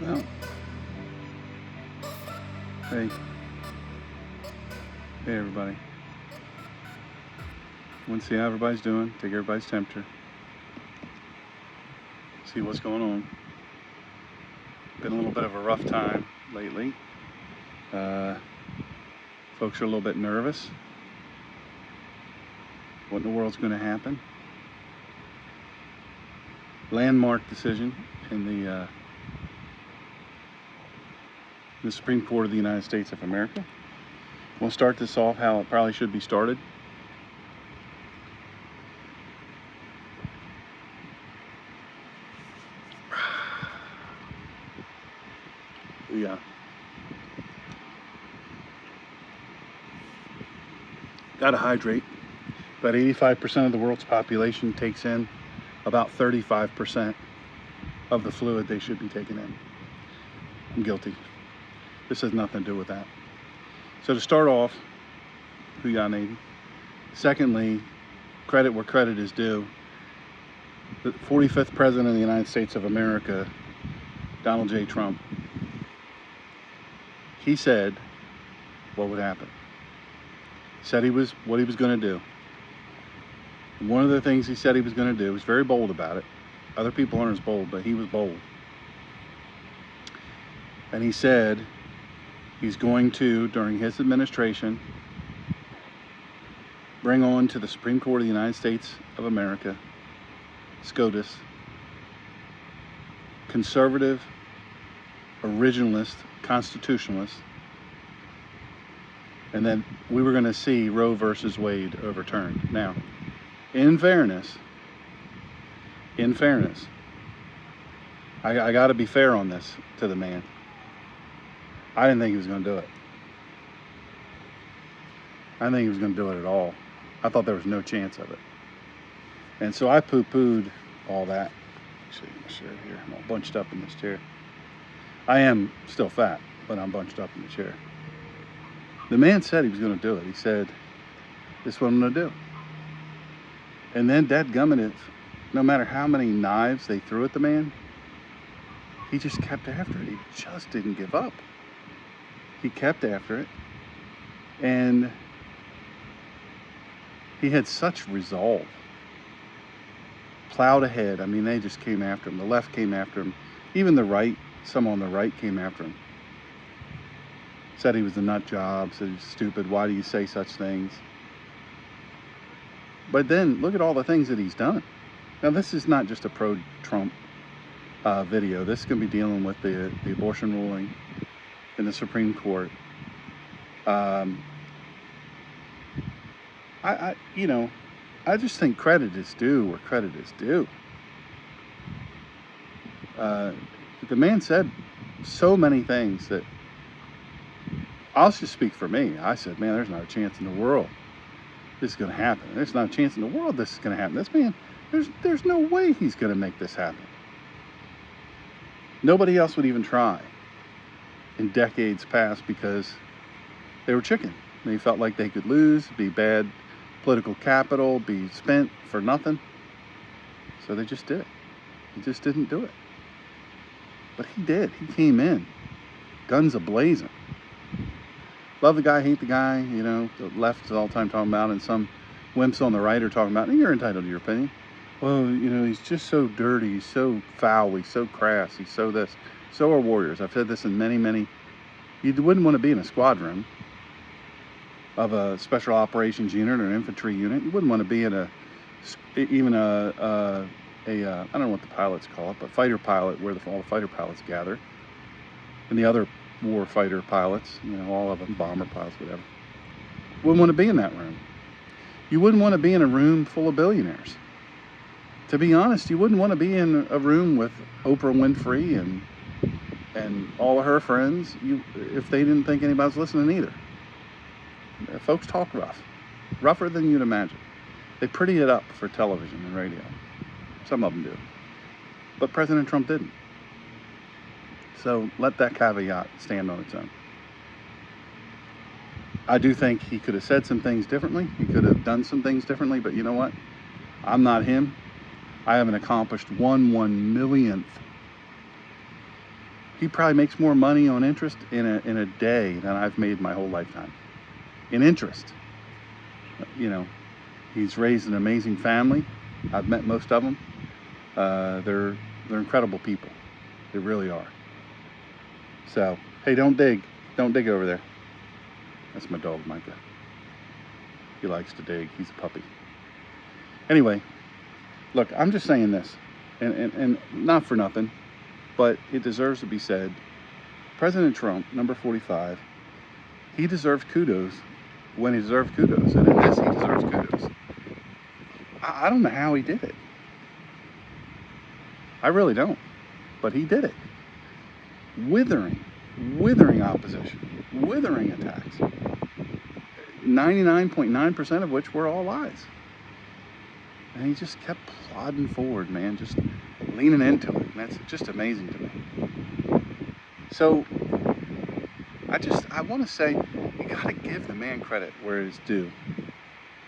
Well, hey, everybody. Want to see how everybody's doing, take everybody's temperature, see what's going on. Been a little bit of a rough time lately. Folks are a little bit nervous. What in the world's going to happen? Landmark decision in the Supreme Court of the United States of America. We'll start this off how it probably should be started. Yeah. Gotta hydrate. About 85% of the world's population takes in about 35% of the fluid they should be taking in. I'm guilty. This has nothing to do with that. So to start off, who got Navy? Secondly, credit where credit is due. The 45th President of the United States of America, Donald J. Trump, he said what would happen. Said what he was going to do. One of the things he said he was going to do, he was very bold about it. Other people aren't as bold, but he was bold. And he said he's going to, during his administration, bring on to the Supreme Court of the United States of America, SCOTUS, conservative, originalist, constitutionalist, and then we were going to see Roe versus Wade overturned. Now, in fairness, I got to be fair on this to the man. I didn't think he was going to do it. I didn't think he was going to do it at all. I thought there was no chance of it. And so I poo-pooed all that. Actually, my shirt here. I'm all bunched up in this chair. I am still fat, but I'm bunched up in the chair. The man said he was going to do it. He said, this is what I'm going to do. And then dadgummit, no matter how many knives they threw at the man, he just kept after it. He just didn't give up. He kept after it. And he had such resolve. Plowed ahead. I mean, they just came after him. The left came after him. Even the right, some on the right came after him. Said he was a nut job, said he's stupid. Why do you say such things? But then look at all the things that he's done. Now, this is not just a pro-Trump video. This is going to be dealing with the abortion ruling in the Supreme Court. I just think credit is due where credit is due. The man said so many things that I'll just speak for me. I said, man, there's not a chance in the world this is going to happen. There's not a chance in the world this is going to happen. This man, there's no way he's going to make this happen. Nobody else would even try in decades past because they were chicken. They felt like they could lose, be bad political capital, be spent for nothing. So they just did it. He just didn't do it. But he did. He came in, guns a-blazing. Love the guy, hate the guy, you know, the left is all the time talking about, and some wimps on the right are talking about, and you're entitled to your opinion. Well, you know, he's just so dirty, he's so foul, he's so crass, he's so this. So are warriors. I've said this in many, you wouldn't want to be in a squadron of a special operations unit or an infantry unit. You wouldn't want to be in even a I don't know what the pilots call it, but fighter pilot, where all the fighter pilots gather. And the other war fighter pilots, you know, all of them, bomber pilots, whatever. Wouldn't want to be in that room. You wouldn't want to be in a room full of billionaires. To be honest, you wouldn't want to be in a room with Oprah Winfrey and all of her friends if they didn't think anybody's listening either. Folks talk rougher than you'd imagine. They pretty it up for television and radio. Some of them do. But President Trump didn't. So let that caveat stand on its own. I do think he could have said some things differently. He could have done some things differently, but you know what? I'm not him. I haven't accomplished 1/1 millionth He probably makes more money on interest in a day than I've made my whole lifetime in interest. You know, he's raised an amazing family. I've met most of them. They're incredible people. They really are. So, hey, don't dig over there. That's my dog, Micah. He likes to dig. He's a puppy. Anyway, look, I'm just saying this, and not for nothing, but it deserves to be said. President Trump, number 45, he deserves kudos when he deserves kudos, and in this, he deserves kudos. I don't know how he did it. I really don't, but he did it. Withering opposition, withering attacks, 99.9% of which were all lies. And he just kept plodding forward, man, just leaning into it. And that's just amazing to me. So I want to say, you got to give the man credit where it's due.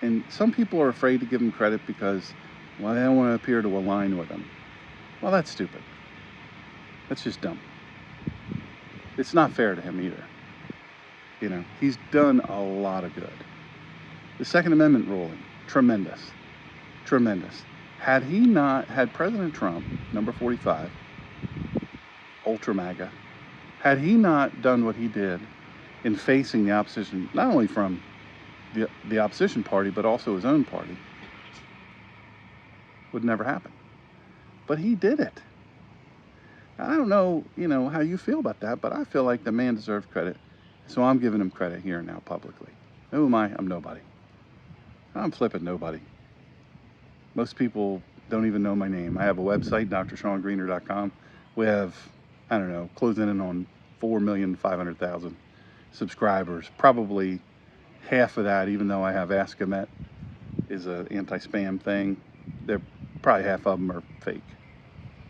And some people are afraid to give him credit because, well, they don't want to appear to align with him. Well, that's stupid. That's just dumb. It's not fair to him either. You know, he's done a lot of good. The Second Amendment ruling, tremendous. Tremendous. Had President Trump, number 45, ultra MAGA, had he not done what he did in facing the opposition, not only from the opposition party, but also his own party, would never happen. But he did it. I don't know, how you feel about that, but I feel like the man deserves credit. So I'm giving him credit here now publicly. Who am I? I'm nobody. I'm flipping nobody. Most people don't even know my name. I have a website, drshawngreener.com. We have, I don't know, closing in on 4,500,000 subscribers. Probably half of that, even though I have Ask Emet, is an anti-spam thing. They're probably half of them are fake.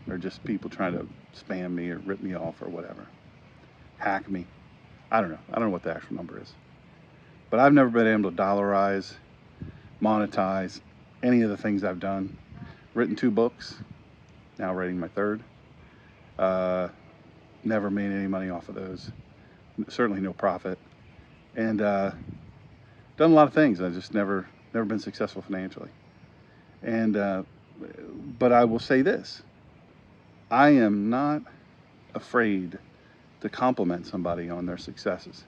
They're just people trying to spam me or rip me off or whatever. Hack me. I don't know what the actual number is. But I've never been able to dollarize, monetize any of the things I've done. Written 2 books, now writing my 3rd. Never made any money off of those. Certainly no profit. And done a lot of things. I've just never been successful financially. And but I will say this. I am not afraid to compliment somebody on their successes.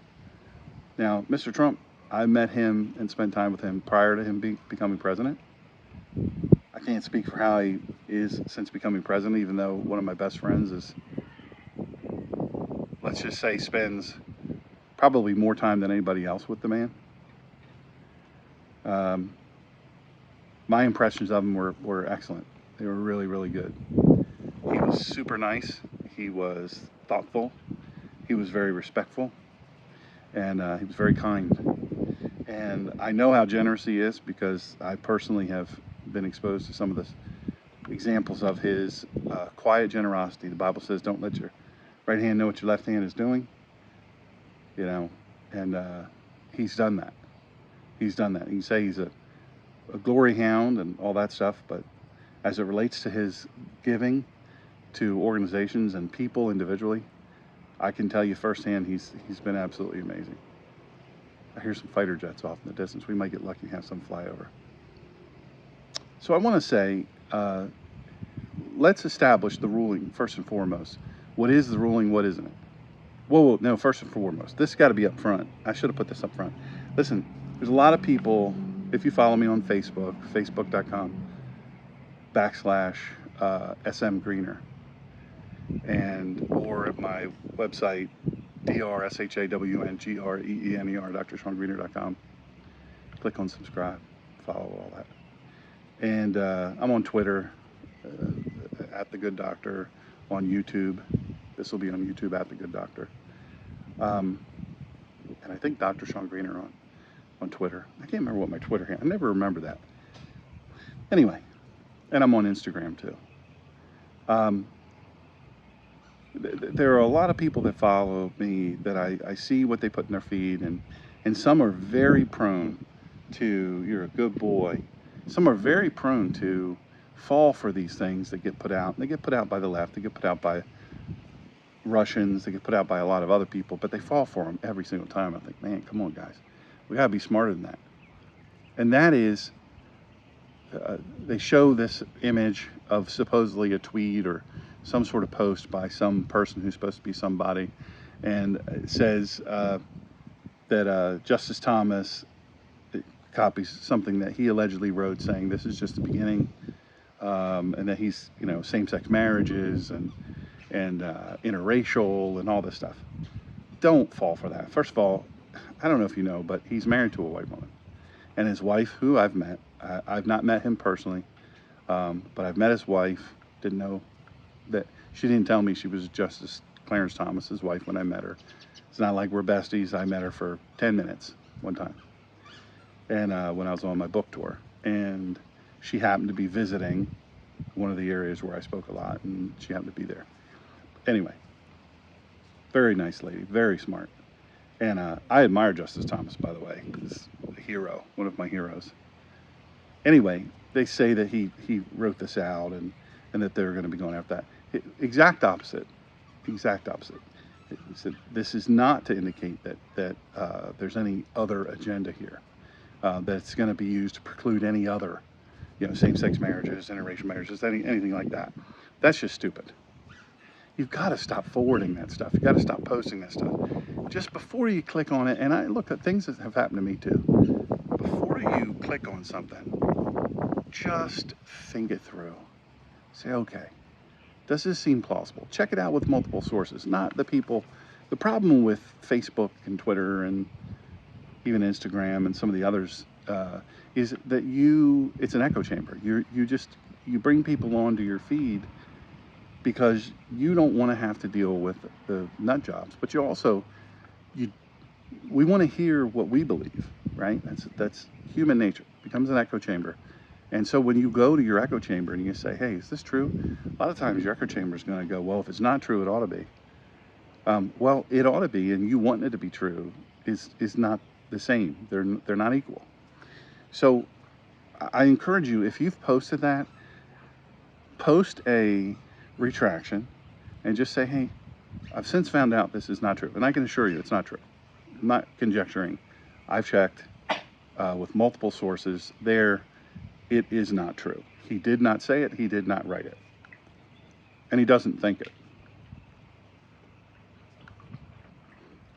Now, Mr. Trump, I met him and spent time with him prior to him becoming president. I can't speak for how he is since becoming president, even though one of my best friends is, let's just say, spends probably more time than anybody else with the man. My impressions of him were excellent. They were really, really good. He was super nice. He was thoughtful. He was very respectful. And he was very kind. And I know how generous he is because I personally have been exposed to some of the examples of his quiet generosity. The Bible says, don't let your right hand know what your left hand is doing. And he's done that. He's done that. You can say he's a glory hound and all that stuff, but as it relates to his giving to organizations and people individually, I can tell you firsthand he's been absolutely amazing. I hear some fighter jets off in the distance. We might get lucky and have some fly over. So I want to say, let's establish the ruling first and foremost. What is the ruling? What isn't it? Whoa, no, first and foremost. This has got to be up front. I should have put this up front. Listen, there's a lot of people, if you follow me on Facebook, facebook.com/smgreener, or at my website, drshawngreener, drshawngreener.com. Click on subscribe, follow all that. And I'm on Twitter, at The Good Doctor, on YouTube. This will be on YouTube, at The Good Doctor. And I think Dr. Shawn Greener on Twitter. I can't remember what my Twitter handle. I never remember that. Anyway, and I'm on Instagram too. There are a lot of people that follow me that I see what they put in their feed, and some are very prone to, you're a good boy. Some are very prone to fall for these things that get put out. They get put out by the left. They get put out by Russians. They get put out by a lot of other people, but they fall for them every single time. I think, man, come on, guys. We got to be smarter than that. And that is, they show this image of supposedly a tweet or some sort of post by some person who's supposed to be somebody, and it says that Justice Thomas copies something that he allegedly wrote saying this is just the beginning, and that he's, same-sex marriages and interracial and all this stuff. Don't fall for that. First of all, I don't know if you know, but he's married to a white woman. And his wife, who I've met, I've not met him personally, but I've met his wife. Didn't know that, she didn't tell me she was Justice Clarence Thomas's wife when I met her. It's not like we're besties. I met her for 10 minutes one time, and when I was on my book tour, and she happened to be visiting one of the areas where I spoke a lot, and she happened to be there. Anyway, very nice lady, very smart. And I admire Justice Thomas, by the way. He's a hero, one of my heroes. Anyway, they say that he wrote this out, and that they're going to be going after that. Exact opposite. Exact opposite. He said this is not to indicate that there's any other agenda here, that's going to be used to preclude any other, same-sex marriages, interracial marriages, anything like that. That's just stupid. You've got to stop forwarding that stuff. You've got to stop posting that stuff. Just before you click on it, and I look at things that have happened to me too. Before you click on something, just think it through. Say, okay, does this seem plausible? Check it out with multiple sources, not the people. The problem with Facebook and Twitter and even Instagram and some of the others is that it's an echo chamber. You bring people onto your feed because you don't want to have to deal with the nut jobs, but we want to hear what we believe, right? That's human nature. It becomes an echo chamber. And so when you go to your echo chamber and you say, hey, is this true? A lot of times your echo chamber is going to go, well, if it's not true, it ought to be. Well, it ought to be, and you wanting it to be true is not the same. They're not equal. So I encourage you, if you've posted that, post a retraction and just say, hey, I've since found out this is not true. And I can assure you it's not true. I'm not conjecturing. I've checked with multiple sources. It is not true. He did not say it. He did not write it. And he doesn't think it.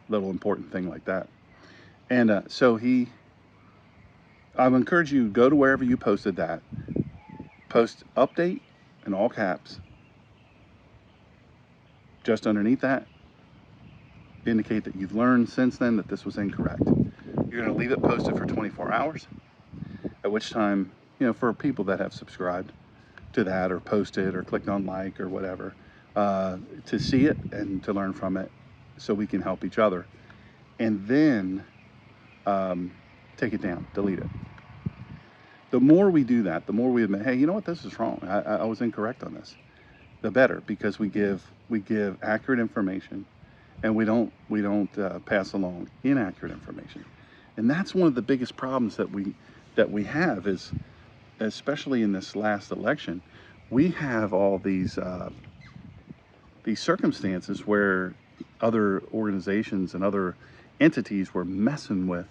Little important thing like that. And so I would encourage you, go to wherever you posted that, post update in all caps. Just underneath that, indicate that you've learned since then that this was incorrect. You're going to leave it posted for 24 hours, at which time, for people that have subscribed to that or posted or clicked on like or whatever, to see it and to learn from it so we can help each other. And then take it down, delete it. The more we do that, the more we admit, hey, you know what, this is wrong. I was incorrect on this. The better, because we give accurate information, and we don't pass along inaccurate information. And that's one of the biggest problems that we have is, especially in this last election, we have all these circumstances where other organizations and other entities were messing with,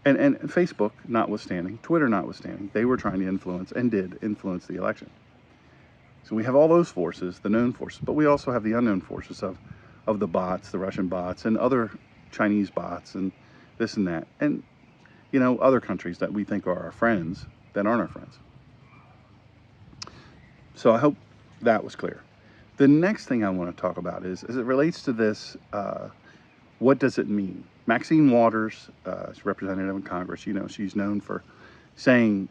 and Facebook notwithstanding, Twitter notwithstanding, they were trying to influence and did influence the election. So we have all those forces, the known forces, but we also have the unknown forces of the bots, the Russian bots, and other Chinese bots, and this and that, and other countries that we think are our friends that aren't our friends. So I hope that was clear. The next thing I want to talk about is, as it relates to this, what does it mean? Maxine Waters, is representative in Congress. She's known for saying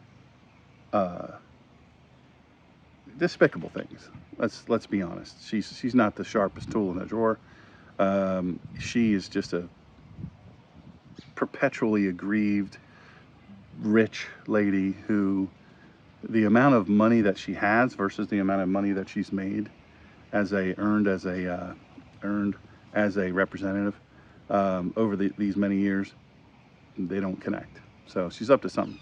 despicable things. Let's be honest. She's not the sharpest tool in the drawer. She is just a perpetually aggrieved, rich lady who, the amount of money that she has versus the amount of money that she's made earned as a representative over these many years, they don't connect. So she's up to something.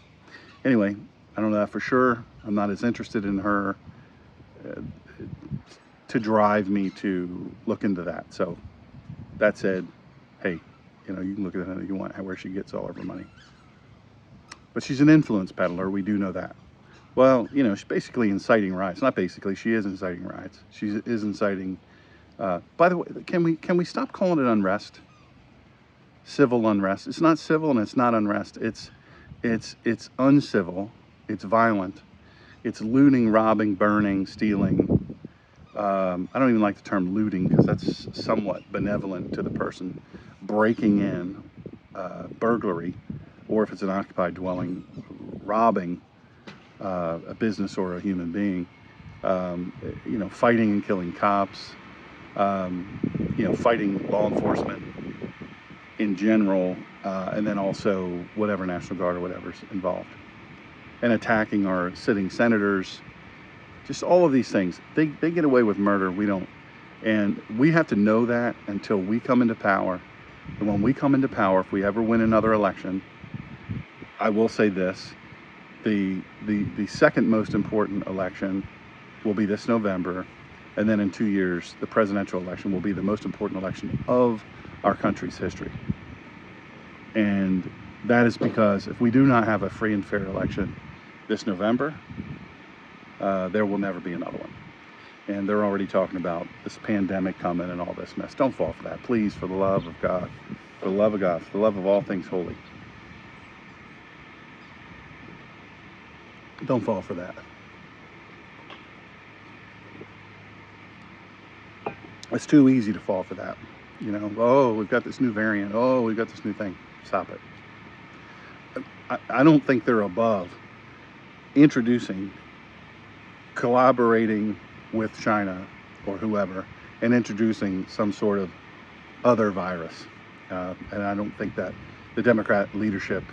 Anyway, I don't know that for sure. I'm not as interested in her to drive me to look into that. So that said, hey, you know, you can look at it if you want, where she gets all of her money. But she's an influence peddler, we do know that. Well, you know, she's basically inciting riots. Not basically, she is inciting riots. She is inciting, by the way, can we stop calling it unrest? Civil unrest. It's not civil and it's not unrest. It's uncivil, it's violent, it's looting, robbing, burning, stealing. I don't even like the term looting because that's somewhat benevolent to the person breaking in, burglary, or if it's an occupied dwelling, robbing a business or a human being, you know, fighting and killing cops, you know, fighting law enforcement in general, and then also whatever National Guard or whatever's involved, and attacking our sitting senators. Just all of these things. They get away with murder, we don't. And we have to know that until we come into power. And when we come into power, if we ever win another election, I will say this, the second most important election will be this November, and then in 2 years, the presidential election will be the most important election of our country's history. And that is because if we do not have a free and fair election this November, there will never be another one. And they're already talking about this pandemic coming and all this mess. Don't fall for that, please, for the love of God, for the love of God, for the love of all things holy. Don't fall for that. It's too easy to fall for that. You know, oh, we've got this new variant. Oh, we've got this new thing. Stop it. I don't think they're above introducing, collaborating with China or whoever, and introducing some sort of other virus. And I don't think that the Democrat leadership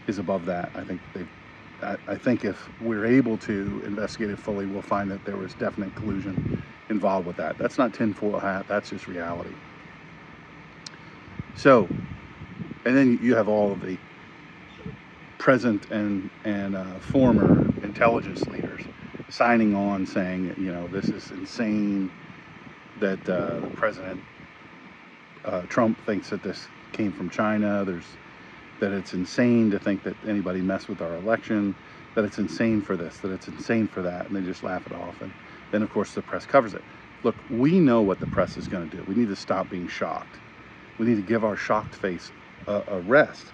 is above that. I think if we're able to investigate it fully, we'll find that there was definite collusion involved with that. That's not tinfoil hat, that's just reality. So, and then you have all of the present and former intelligence leaders signing on saying, you know, this is insane that President Trump thinks that this came from China. That it's insane to think that anybody messed with our election, that it's insane for this, that it's insane for that, and they just laugh it off. And then, of course, the press covers it. Look, we know what the press is going to do. We need to stop being shocked. We need to give our shocked face a rest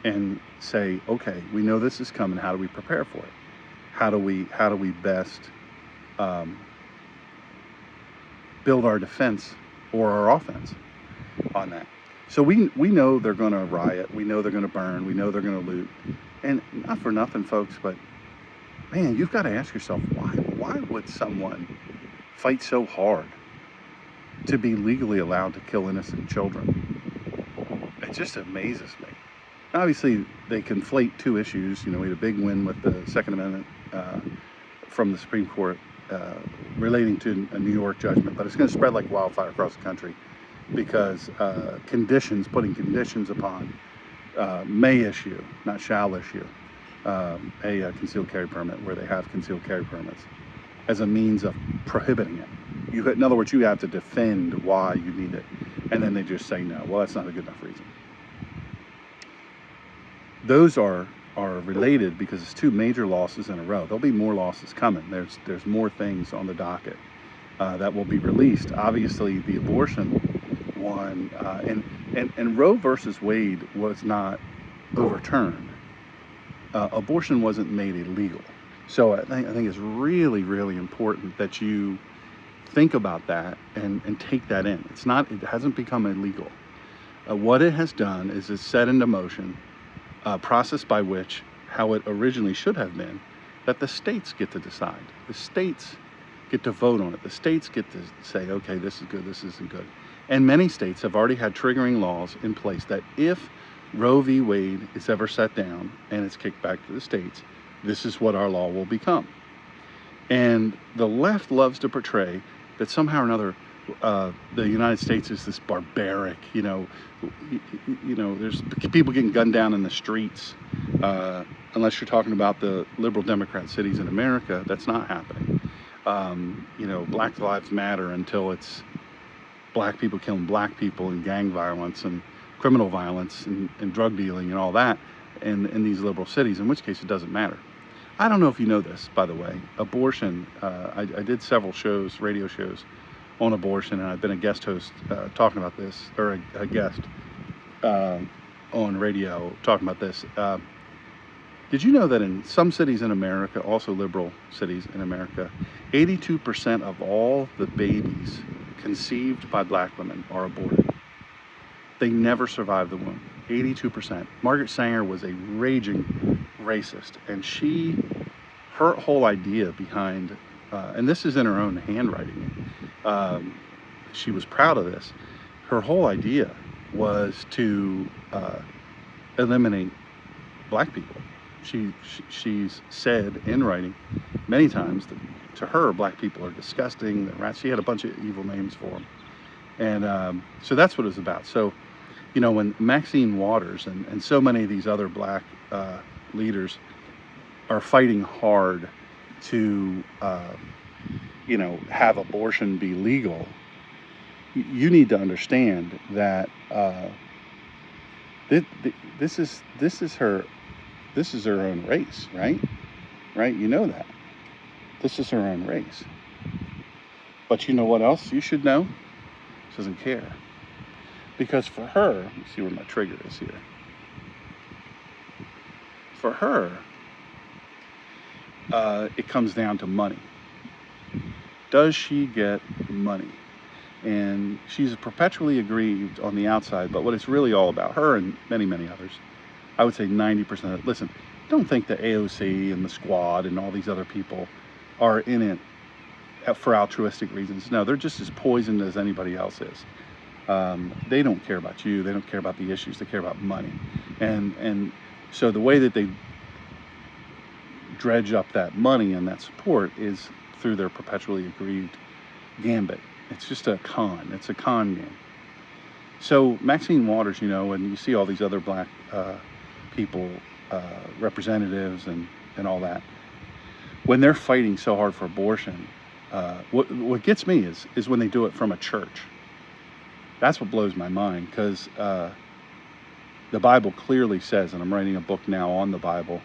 and say, okay, we know this is coming. How do we prepare for it? How do we best build our defense or our offense on that? So we know they're going to riot. We know they're going to burn. We know they're going to loot. And not for nothing, folks, but man, you've got to ask yourself, why would someone fight so hard to be legally allowed to kill innocent children? It just amazes me. Obviously, they conflate two issues. You know, we had a big win with the Second Amendment from the Supreme Court relating to a New York judgment, but it's going to spread like wildfire across the country because putting conditions upon may issue, not shall issue, a concealed carry permit where they have concealed carry permits as a means of prohibiting it. In other words, you have to defend why you need it, and then they just say no. Well, that's not a good enough reason. Those are related because it's two major losses in a row. There'll be more losses coming. There's more things on the docket that will be released. Obviously, the abortion one and Roe versus Wade was not overturned. Abortion wasn't made illegal. So I think it's really, really important that you think about that and take that in. It hasn't become illegal. What it has done is it's set into motion a process by which, how it originally should have been, that the states get to decide. The states get to vote on it. The states get to say, okay, this is good, this isn't good. And many states have already had triggering laws in place that if Roe v. Wade is ever set down and it's kicked back to the states, this is what our law will become. And the left loves to portray that somehow or another the United States is this barbaric, there's people getting gunned down in the streets. Unless you're talking about the liberal Democrat cities in America, that's not happening. you know, Black Lives Matter until it's black people killing black people and gang violence and criminal violence and drug dealing and all that in these liberal cities, in which case it doesn't matter. I don't know if you know this, by the way. Abortion, I did several shows, radio shows on abortion, and I've been a guest host talking about this, or a guest on radio talking about this. Did you know that in some cities in America, also liberal cities in America, 82% of all the babies conceived by black women are aborted? They never survive the womb. 82%. Margaret Sanger was a raging racist, and her whole idea behind, and this is in her own handwriting, she was proud of this. Her whole idea was to eliminate black people. She's said in writing many times that to her, black people are disgusting, they're rats. She had a bunch of evil names for them. And so that's what it was about. So, you know, when Maxine Waters and so many of these other black leaders are fighting hard to, you know, have abortion be legal, you need to understand that this is her own race, right? Right? You know that. This is her own race. But you know what else you should know? She doesn't care. Because for her, let me see where my trigger is here. For her, it comes down to money. Does she get money? And she's perpetually aggrieved on the outside, but what it's really all about, her and many, many others, I would say 90% of it. Listen, don't think the AOC and the Squad and all these other people are in it for altruistic reasons. No, they're just as poisoned as anybody else is. They don't care about you. They don't care about the issues. They care about money. And so the way that they dredge up that money and that support is through their perpetually aggrieved gambit. It's just a con. It's a con game. So Maxine Waters, you know, and you see all these other black people, representatives and all that, when they're fighting so hard for abortion, what gets me is when they do it from a church. That's what blows my mind, because the Bible clearly says, and I'm writing a book now on the Bible,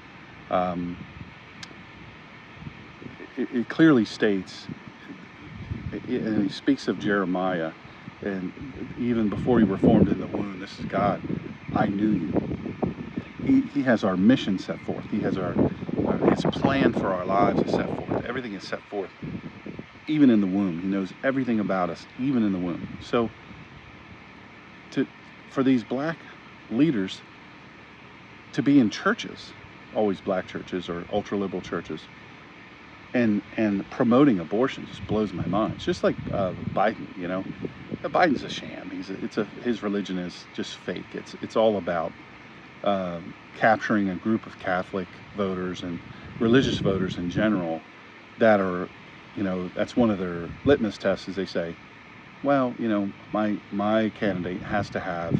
it clearly states, and he speaks of Jeremiah, and even before you were formed in the womb, this is God, I knew you. He has our mission set forth. He has his plan for our lives is set forth. Everything is set forth, even in the womb. He knows everything about us, even in the womb. So for these black leaders to be in churches, always black churches or ultra-liberal churches, and promoting abortion just blows my mind. It's just like Biden, you know. Biden's a sham. His religion is just fake. It's all about capturing a group of Catholic voters and religious voters in general that are, you know, that's one of their litmus tests, as they say. Well, you know, my candidate has to have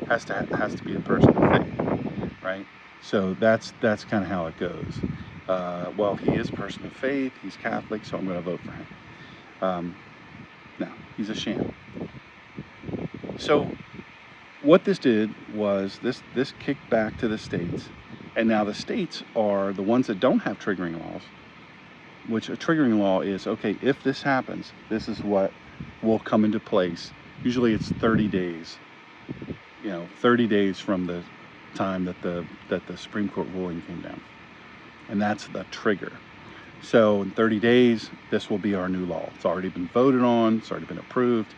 has to be a person of faith, right? So that's kind of how it goes. Well, he is a person of faith. He's Catholic, so I'm going to vote for him. No, he's a sham. So what this did was this kicked back to the states, and now the states are the ones that don't have triggering laws. Which a triggering law is, okay, if this happens, this is what will come into place. Usually it's 30 days. You know, 30 days from the time that the Supreme Court ruling came down. And that's the trigger. So in 30 days, this will be our new law. It's already been voted on. It's already been approved.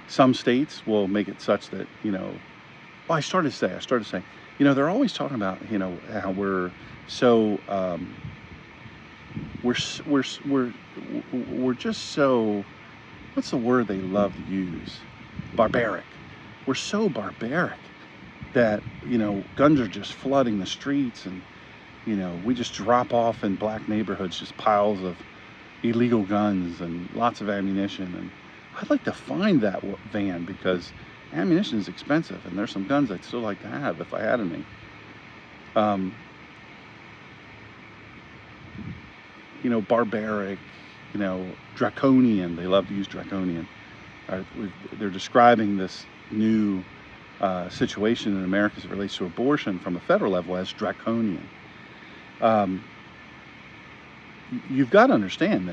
Some states will make it such that, you know, well, I started to say, you know, they're always talking about, you know, how we're so, we're just so, what's the word they love to use? Barbaric. We're so barbaric that, you know, guns are just flooding the streets, and, you know, we just drop off in black neighborhoods just piles of illegal guns and lots of ammunition. And I'd like to find that van, because ammunition is expensive, and there's some guns I'd still like to have if I had any. barbaric, draconian. They love to use draconian. They're describing this new situation in America as it relates to abortion from a federal level as draconian. You've got to understand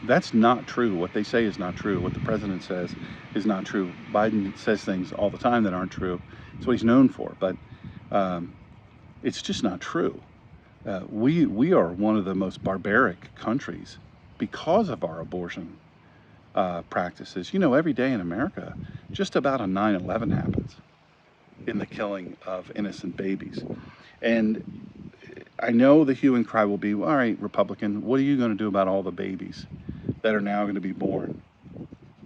that's not true. What they say is not true. What the president says is not true. Biden says things all the time that aren't true. It's what he's known for, but it's just not true. We are one of the most barbaric countries because of our abortion practices. Every day in America, just about a 9/11 happens in the killing of innocent babies. And I know the hue and cry will be, all right, Republican, what are you going to do about all the babies that are now going to be born?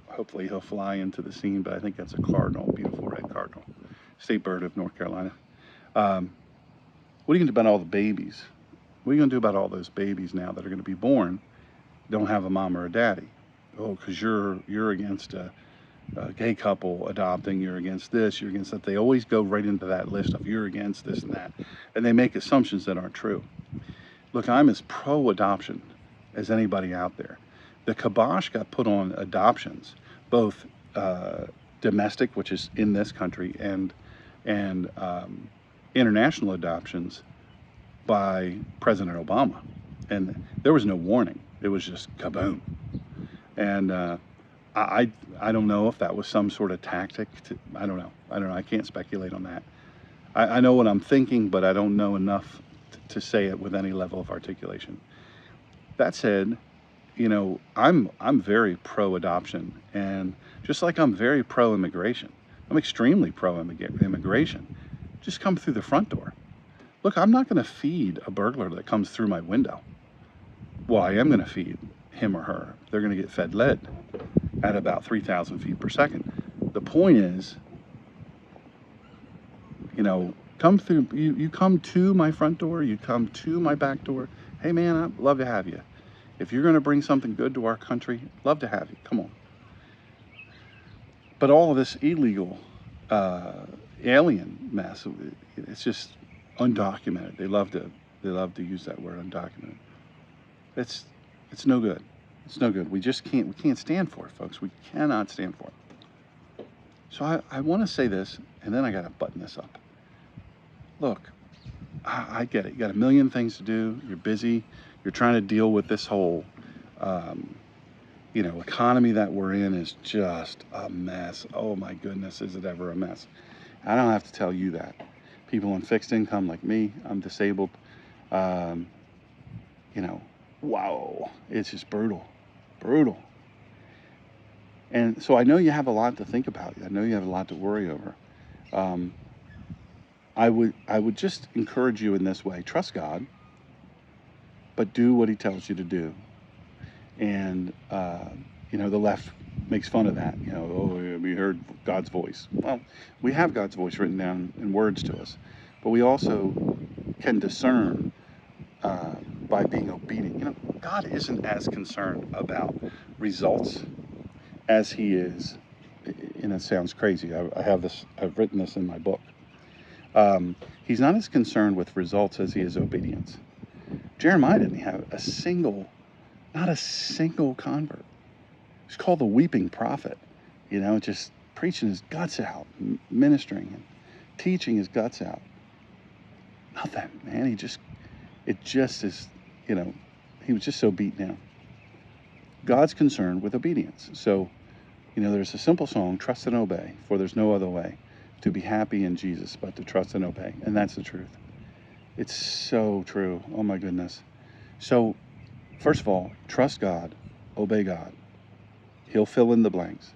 Hopefully he'll fly into the scene, but I think that's a cardinal, beautiful red cardinal, state bird of North Carolina. What are you going to do about all the babies? What are you going to do about all those babies now that are going to be born, don't have a mom or a daddy? Oh, because you're against a gay couple adopting, you're against this, you're against that. They always go right into that list of you're against this and that, and they make assumptions that aren't true. Look, I'm as pro-adoption as anybody out there. The kibosh got put on adoptions, both domestic, which is in this country, and international adoptions by President Obama, and there was no warning. It was just kaboom. And I don't know if that was some sort of tactic. I don't know. I can't speculate on that. I know what I'm thinking, but I don't know enough to say it with any level of articulation. That said, I'm very pro-adoption, and just like I'm very pro-immigration, I'm extremely pro-immigration. Just come through the front door. Look, I'm not going to feed a burglar that comes through my window. Well, I am going to feed him or her. They're going to get fed lead at about 3,000 feet per second. The point is, come through, you come to my front door, you come to my back door. Hey man, I'd love to have you. If you're going to bring something good to our country, love to have you. Come on. But all of this illegal alien mess, it's just undocumented. They love to use that word, undocumented. It's no good. It's no good. We can't stand for it, folks. We cannot stand for it. So I want to say this, and then I got to button this up. Look, I get it. You got a million things to do. You're busy. You're trying to deal with this whole, economy that we're in is just a mess. Oh my goodness, is it ever a mess? I don't have to tell you that. People on fixed income like me, I'm disabled. Wow, it's just brutal. And so I know you have a lot to think about. I know you have a lot to worry over. I would just encourage you in this way. Trust God, but do what he tells you to do. And, the left makes fun of that. We heard God's voice. Well, we have God's voice written down in words to us, but we also can discern by being obedient. God isn't as concerned about results as he is, and it sounds crazy. I've written this in my book. He's not as concerned with results as he is obedience. Jeremiah didn't have not a single convert. He's called the weeping prophet, just preaching his guts out, ministering and teaching his guts out. Nothing, man. It just is, he was just so beat down. God's concerned with obedience. So, there's a simple song, trust and obey, for there's no other way to be happy in Jesus but to trust and obey. And that's the truth. It's so true. Oh my goodness. So, first of all, trust God, obey God. He'll fill in the blanks.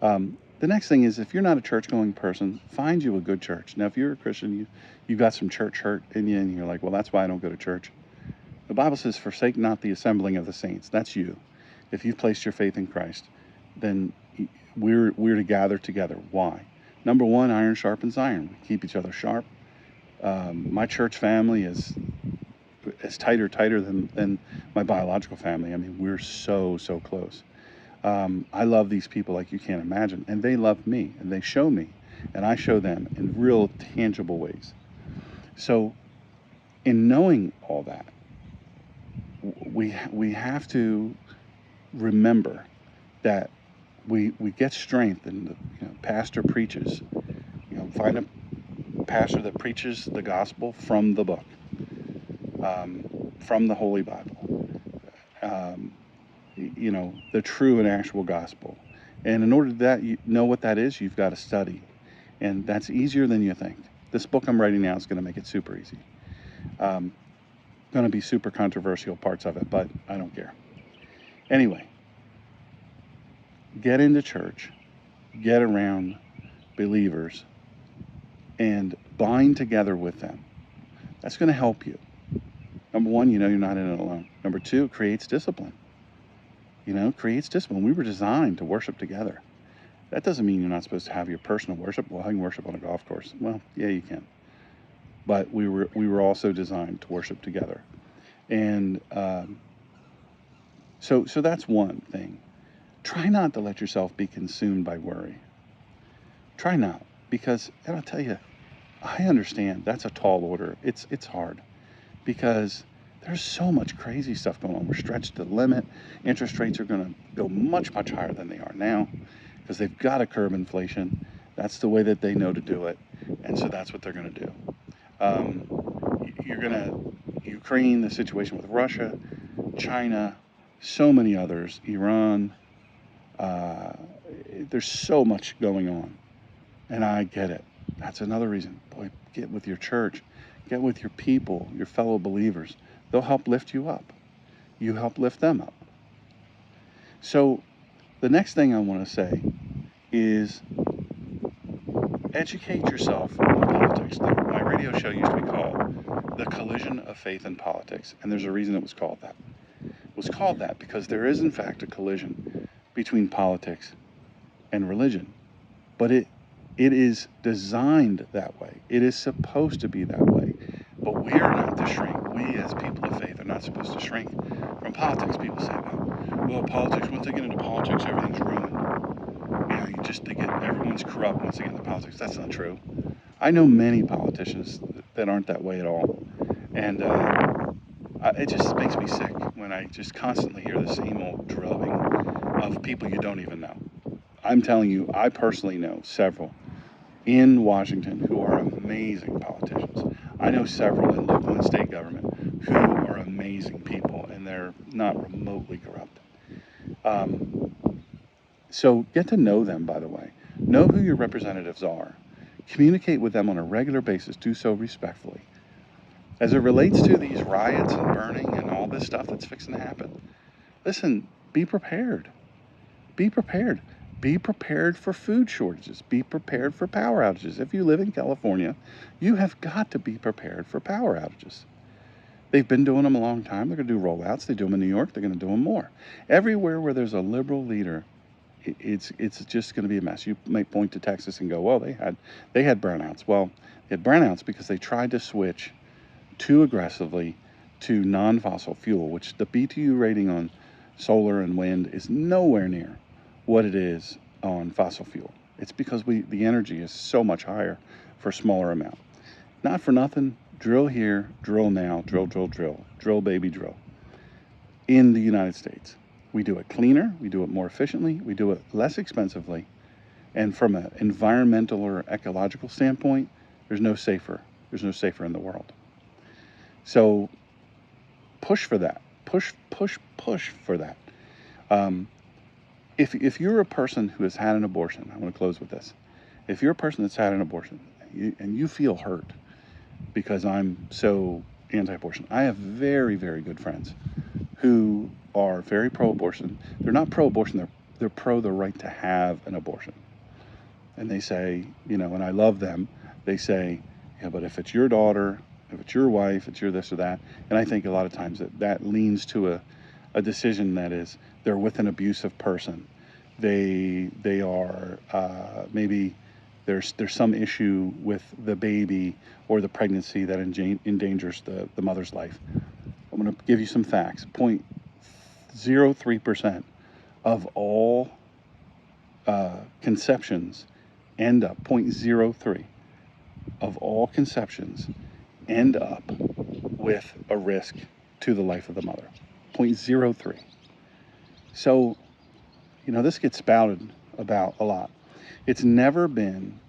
The next thing is, if you're not a church-going person, find you a good church. Now, if you're a Christian, you've got some church hurt in you, and you're like, well, that's why I don't go to church. The Bible says, forsake not the assembling of the saints. That's you. If you've placed your faith in Christ, then we're to gather together. Why? Number one, iron sharpens iron. We keep each other sharp. My church family is tighter than my biological family. I mean, we're so close. I love these people like you can't imagine, and they love me, and they show me, and I show them in real tangible ways. So in knowing all that, we have to remember that we get strength, and the pastor preaches. Find a pastor that preaches the gospel from the book, from the Holy Bible, the true and actual gospel. And in order to that, know what that is, you've got to study, and that's easier than you think. This book I'm writing now is going to make it super easy. Going to be super controversial parts of it, but I don't care. Anyway, get into church, get around believers, and bind together with them. That's going to help you. Number one, you're not in it alone. Number two, it creates discipline. Creates discipline. We were designed to worship together. That doesn't mean you're not supposed to have your personal worship. Well, I can worship on a golf course. Well, yeah, you can. But we were also designed to worship together. And so that's one thing. Try not to let yourself be consumed by worry. Try not, because, and I'll tell you, I understand that's a tall order. It's hard, because there's so much crazy stuff going on. We're stretched to the limit. Interest rates are going to go much, much higher than they are now, because they've got to curb inflation. That's the way that they know to do it, and so that's what they're going to do. Ukraine, the situation with Russia, China, so many others, Iran. There's so much going on, and I get it. That's another reason. Boy, get with your church, get with your people, your fellow believers. They'll help lift you up. You help lift them up. So the next thing I want to say is educate yourself on politics. My radio show used to be called The Collision of Faith and Politics, and there's a reason it was called that. It was called that because there is, in fact, a collision between politics and religion, but it is designed that way. It is supposed to be that way, but we are not to shrink. We, as people of faith, are not supposed to shrink from politics. People say, well, politics, once they get into politics, everything's ruined. Everyone's corrupt once they get into politics. That's not true. I know many politicians that aren't that way at all, and it just makes me sick when I just constantly hear the same old drubbing of people you don't even know. I'm telling you, I personally know several in Washington who are amazing politicians. I know several in local and state government who are amazing people, and they're not remotely corrupt. So get to know them, by the way. Know who your representatives are. Communicate with them on a regular basis. Do so respectfully. As it relates to these riots and burning and all this stuff that's fixing to happen, listen, be prepared. Be prepared. Be prepared for food shortages. Be prepared for power outages. If you live in California, you have got to be prepared for power outages. They've been doing them a long time. They're going to do rollouts. They do them in New York. They're going to do them more. Everywhere where there's a liberal leader, it's just going to be a mess. You might point to Texas and go, well, they had brownouts. Well, they had brownouts because they tried to switch too aggressively to non-fossil fuel, which the BTU rating on solar and wind is nowhere near what it is on fossil fuel. It's because the energy is so much higher for a smaller amount. Not for nothing, drill here, drill now, drill, drill, drill, drill, baby, drill. In the United States, we do it cleaner, we do it more efficiently, we do it less expensively, and from an environmental or ecological standpoint, there's no safer in the world. So push for that. Push for that. If you're a person who has had an abortion, I want to close with this. If you're a person that's had an abortion and you feel hurt because I'm so anti-abortion, I have very, very good friends who are very pro-abortion. They're not pro-abortion, they're pro the right to have an abortion. And they say, and I love them, they say, yeah, but if it's your daughter, if it's your wife, it's your this or that. And I think a lot of times that leans to a decision that is, they're with an abusive person. They are, maybe there's some issue with the baby or the pregnancy that endangers the mother's life. I'm going to give you some facts. 0.03% of all conceptions end up, 0.03 of all conceptions end up with a risk to the life of the mother. 0.03. So, this gets spouted about a lot. It's never been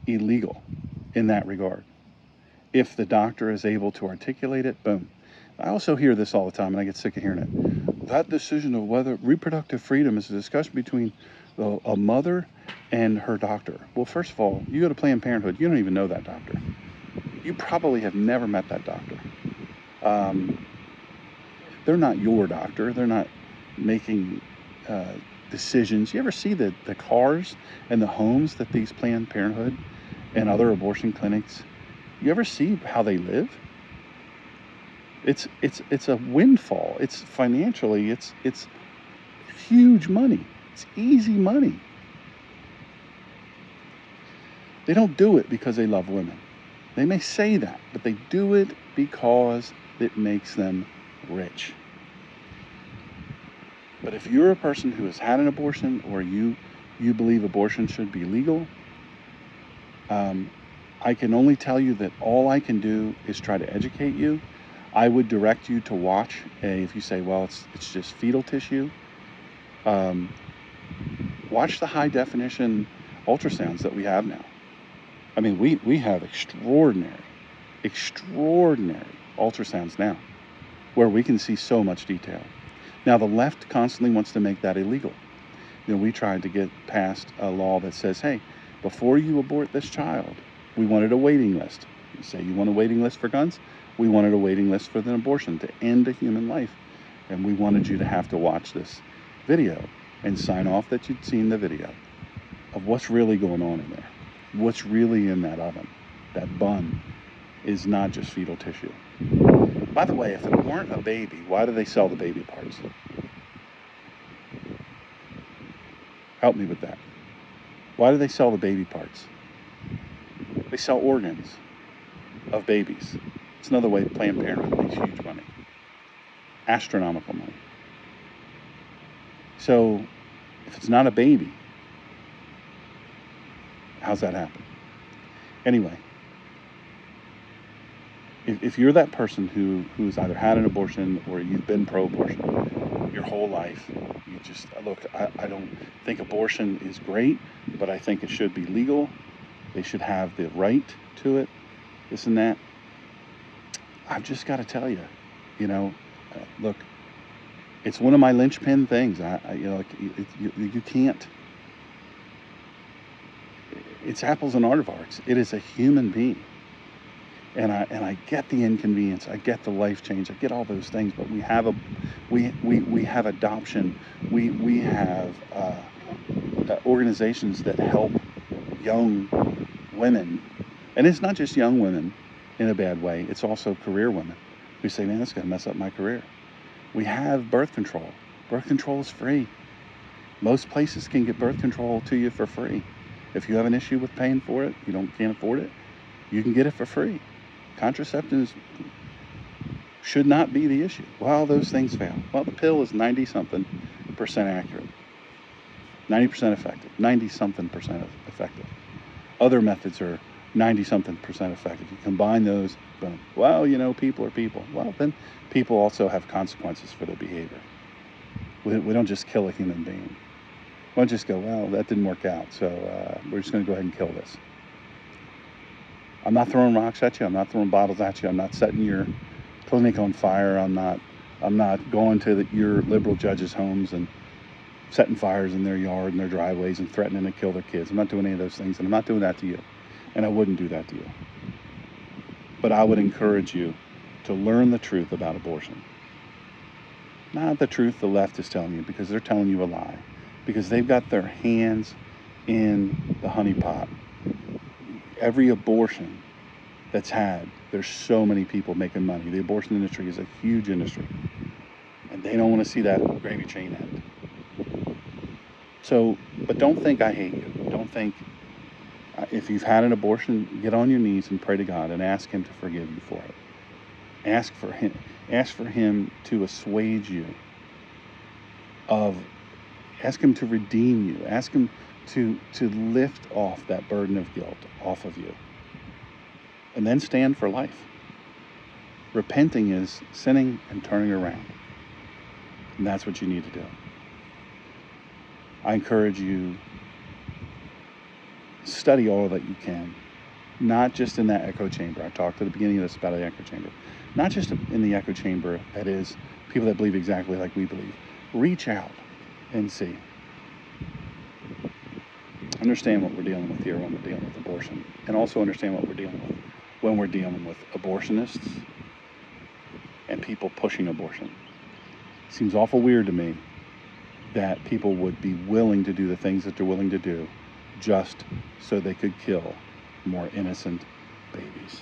illegal in that regard. If the doctor is able to articulate it, boom. I also hear this all the time, and I get sick of hearing it. That decision of whether reproductive freedom is a discussion between a mother and her doctor. Well, first of all, you go to Planned Parenthood, you don't even know that doctor. You probably have never met that doctor. They're not your doctor. They're not making decisions. You ever see the cars and the homes that these Planned Parenthood and other abortion clinics, you ever see how they live? It's a windfall. It's financially, it's huge money. It's easy money. They don't do it because they love women. They may say that, but they do it because it makes them rich. But if you're a person who has had an abortion, or you believe abortion should be legal, I can only tell you that all I can do is try to educate you. I would direct you to watch if you say, well, it's just fetal tissue, watch the high definition ultrasounds that we have now. I mean, we have extraordinary ultrasounds now, where we can see so much detail. Now, the left constantly wants to make that illegal. We tried to get passed a law that says, hey, before you abort this child, we wanted a waiting list. You say you want a waiting list for guns? We wanted a waiting list for an abortion to end a human life. And we wanted you to have to watch this video and sign off that you'd seen the video of what's really going on in there. What's really in that oven. That bun is not just fetal tissue. By the way, if it weren't a baby, why do they sell the baby parts? Help me with that. Why do they sell the baby parts? They sell organs of babies. It's another way Planned Parenthood makes huge money. Astronomical money. So, if it's not a baby, how's that happen? Anyway, if you're that person who's either had an abortion or you've been pro-abortion your whole life, you just, look, I don't think abortion is great, but I think it should be legal. They should have the right to it, this and that. I've just got to tell you, look, it's one of my linchpin things. You can't. It's apples and aardvarks. It is a human being, and I get the inconvenience. I get the life change. I get all those things. But we have adoption. We have organizations that help young women, and it's not just young women in a bad way. It's also career women who say, man, that's going to mess up my career. We have birth control. Birth control is free. Most places can get birth control to you for free. If you have an issue with paying for it, can't afford it, you can get it for free. Contraceptives should not be the issue. Well, those things fail. Well, the pill is 90-something% accurate. 90% effective. 90-something% effective. Other methods are 90-something% effective. You combine those, boom. Well, people are people. Well, then people also have consequences for their behavior. We don't just kill a human being. We don't just go, well, that didn't work out, so we're just going to go ahead and kill this. I'm not throwing rocks at you. I'm not throwing bottles at you. I'm not setting your clinic on fire. I'm not going to your liberal judges' homes and setting fires in their yard and their driveways and threatening to kill their kids. I'm not doing any of those things, and I'm not doing that to you. And I wouldn't do that to you. But I would encourage you to learn the truth about abortion. Not the truth the left is telling you, because they're telling you a lie. Because they've got their hands in the honeypot. Every abortion that's had, there's so many people making money. The abortion industry is a huge industry. And they don't want to see that gravy train end. So, but don't think I hate you. Don't think, if you've had an abortion, get on your knees and pray to God and ask Him to forgive you for it. Ask for Him to assuage you ask Him to redeem you. Ask Him to lift off that burden of guilt off of you. And then stand for life. Repenting is sinning and turning around. And that's what you need to do. I encourage you, study all that you can, not just in that echo chamber. I talked at the beginning of this about the echo chamber. Not just in the echo chamber, that is, people that believe exactly like we believe. Reach out and see. Understand what we're dealing with here when we're dealing with abortion, and also understand what we're dealing with when we're dealing with abortionists and people pushing abortion. Seems awful weird to me that people would be willing to do the things that they're willing to do just so they could kill more innocent babies.